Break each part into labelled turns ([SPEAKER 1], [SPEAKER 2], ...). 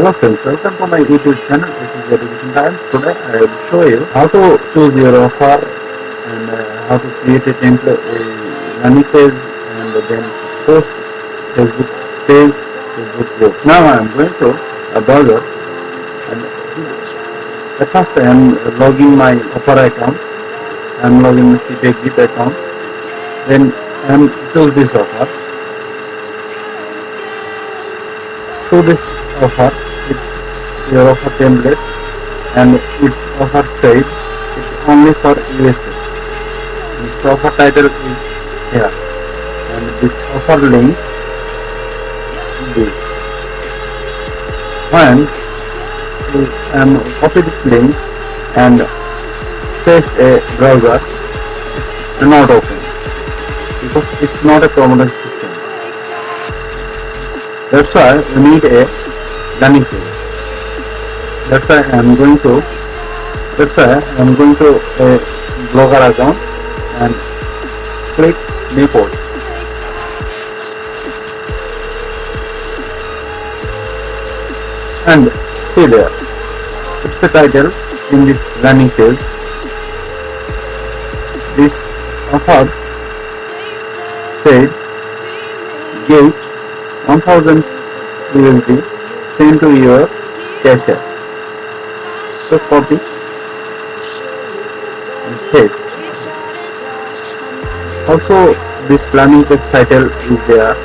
[SPEAKER 1] Hello friends, welcome to my YouTube channel. This is Education Times. Today I will show you how to choose your offer and how to create a template, a landing page, and then post Facebook page, Facebook group. Now I am going to a browser and at first I am logging my offer account. I am logging my CPExit account. Then I am choose this offer. Show this offer. It's your offer template and its offer said it's only for USA. This offer title is here and this offer link is this. When copy this link and paste a browser, it's not open because it's not a permanent system. That's why we need a landing page. That's why I am going to a Blogger account and click new post. And see there, it's the title in this landing page. This offers said get 1000 USD sent to your cashier. So copy and paste. Also this landing page title is there,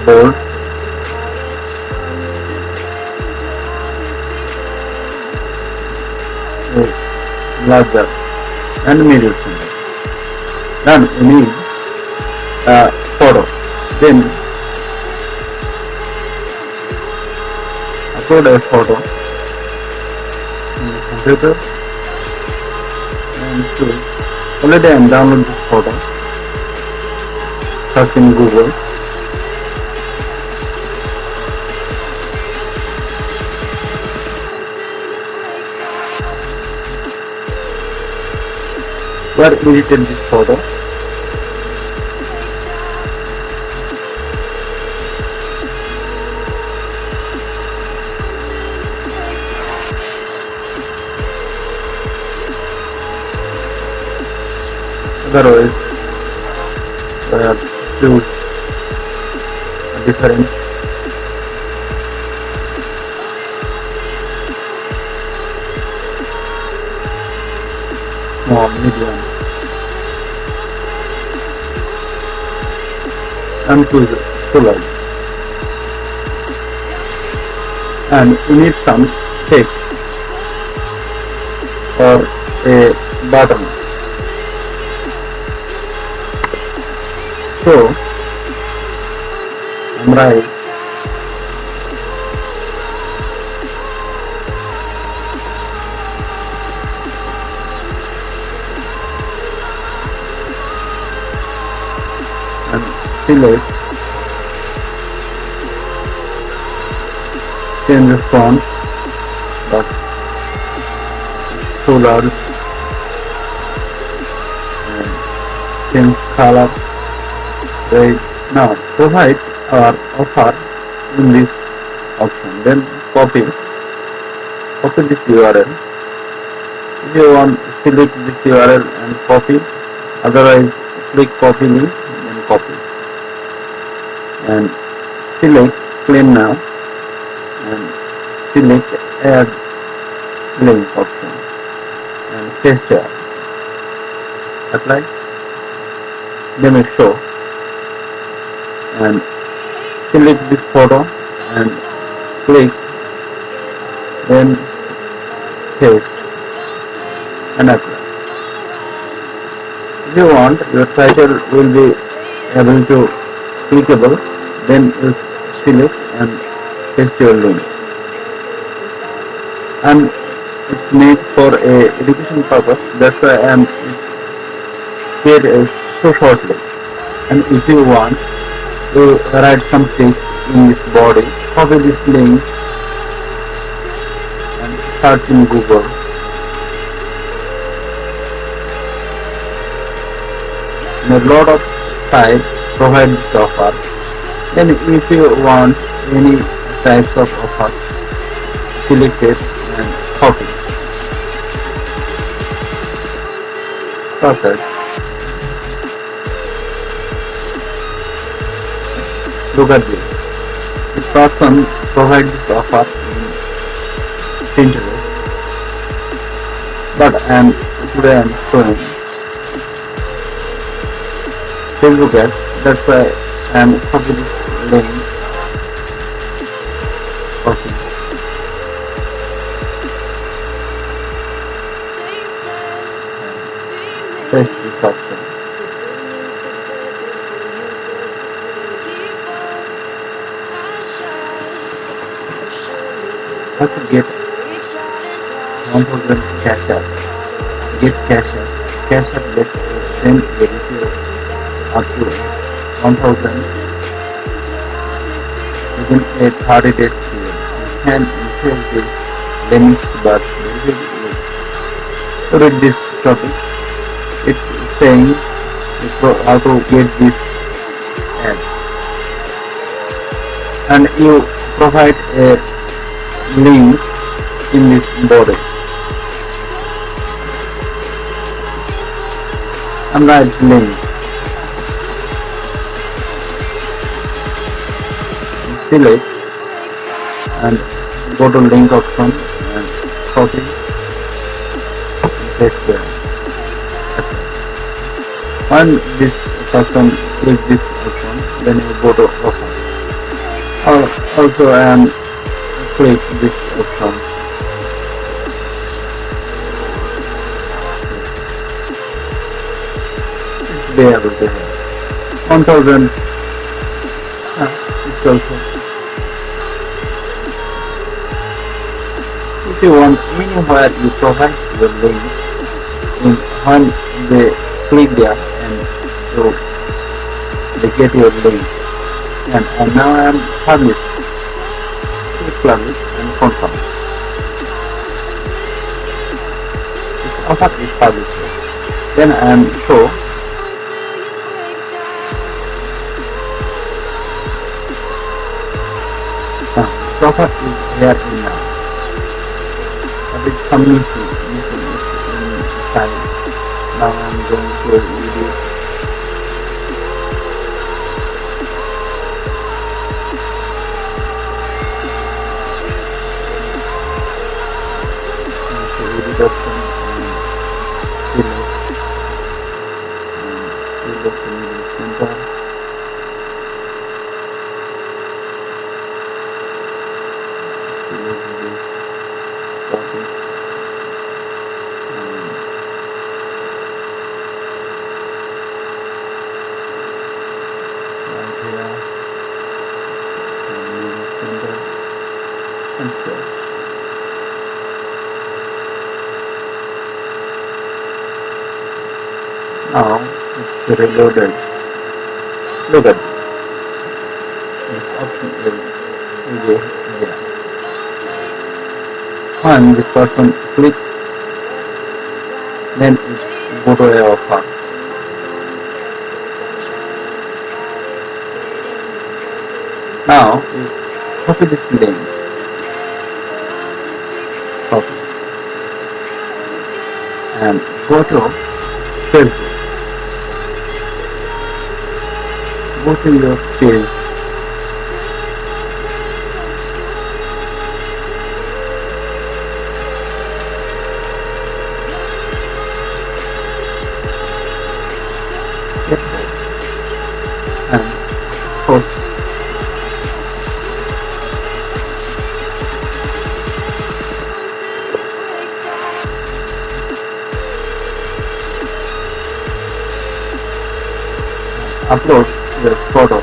[SPEAKER 1] bold, larger and middle finger. Then we need a photo. Then upload a photo in the computer and choose. Already I am downloading this photo. Search in Google. Where edited this photo. Otherwise, choose a different small, medium, and choose full light. And we need some text or a button. So I'm right and select change the font but too large and change color. Right. Now provide our offer in this option. Then copy this URL. If you want, select this URL and copy. Otherwise, click copy link, then copy and select claim now and select add link option and paste here. Apply. Then it show. And select this photo and click, then paste and apply. If you want your title will be able to clickable, then you select and paste your link. And it's made for a education purpose. That's why I am create so shortly. And if you want to write some text in this body, copy this link and search in Google. And a lot of sites provide this offer. Then if you want any types of offers, selected and copy. Such as, look at this. This person provides this offer in Pinterest, but today I am showing Facebook ads. That's why I am copying this link. Copy. Paste these options. How to get 1000 cash out. Get cash out. Cash out lets you send a receiver up to 1000 within a 30 days period. You can increase this limits, but to read this topic, it's saying how to get this ads, and you provide a link in this body and write link. Select and go to link option and copy and paste there. When this person click this option, then you go to offer. Also click this option. It's there over there. 1000. It's also. If you want anywhere, you provide your link. When they click there and they get your link. And now I am published. Click publish and confirm. This offer is published. Then I am show. The offer is here in now. But it's some missing inside. Now I am going to video. Option and select the middle center. Select these topics and right here and middle center and save. Now it's reloaded. Look at this. This option is there. When this person click, then it's go to a offer. Now you copy this link. Copy. And go to Facebook. Go to your page. Get there and post. Upload your photo.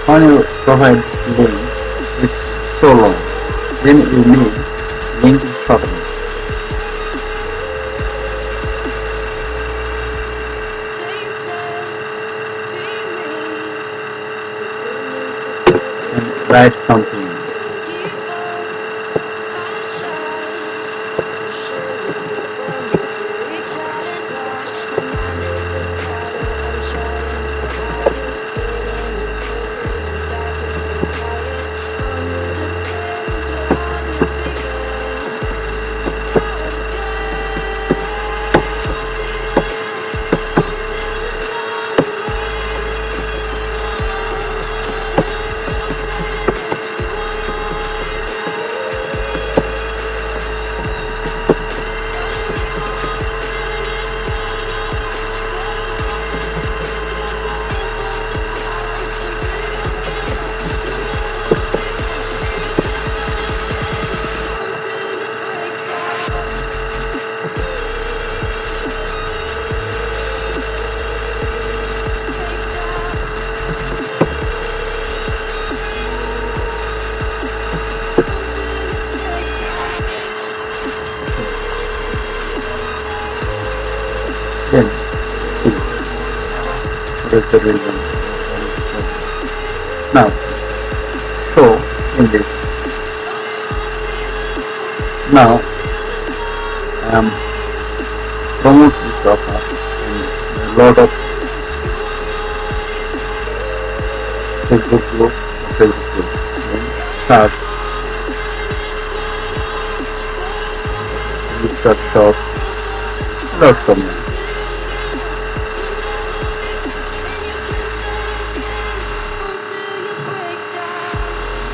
[SPEAKER 1] When you provide this link, it's so long. Then you need link shortening. And write something. is the reason. Now, so in this, now I am promote this offer in a lot of Facebook group, then search, search shop, lots of them.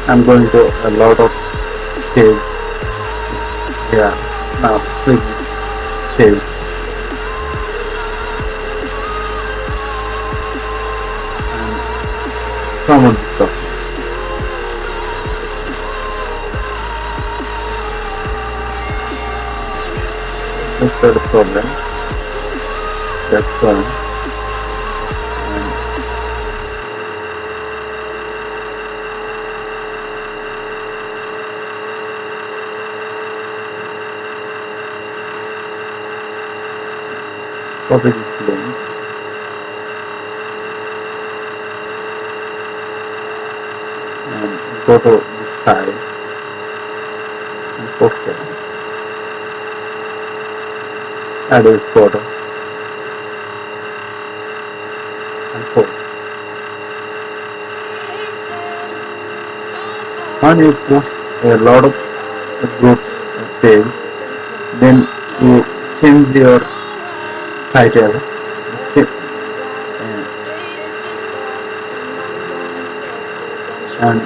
[SPEAKER 1] I'm going to a lot of page. Yeah, now click page. And promote the stuff. That's the problem. That's fine. Copy this link and go to this side and post it. Add a photo and post. When you post a lot of groups page, then you change your title, and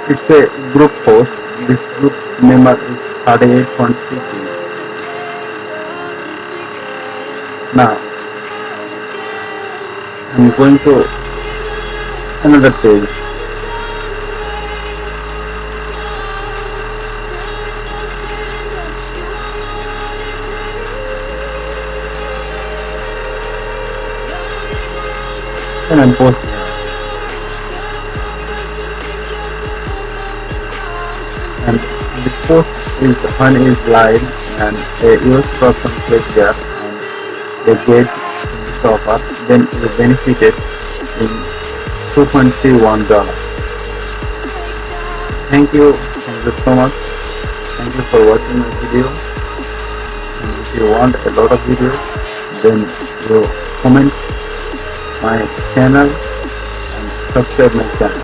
[SPEAKER 1] it's a group post. This group member is 38.3K. Now I'm going to another page. And I'm posting. And this post is when is live and a US person click there and they get this offer, then you benefited in $2.31. Thank you so much. Thank you for watching my video. And if you want a lot of videos, then you comment my channel and subscribe my channel.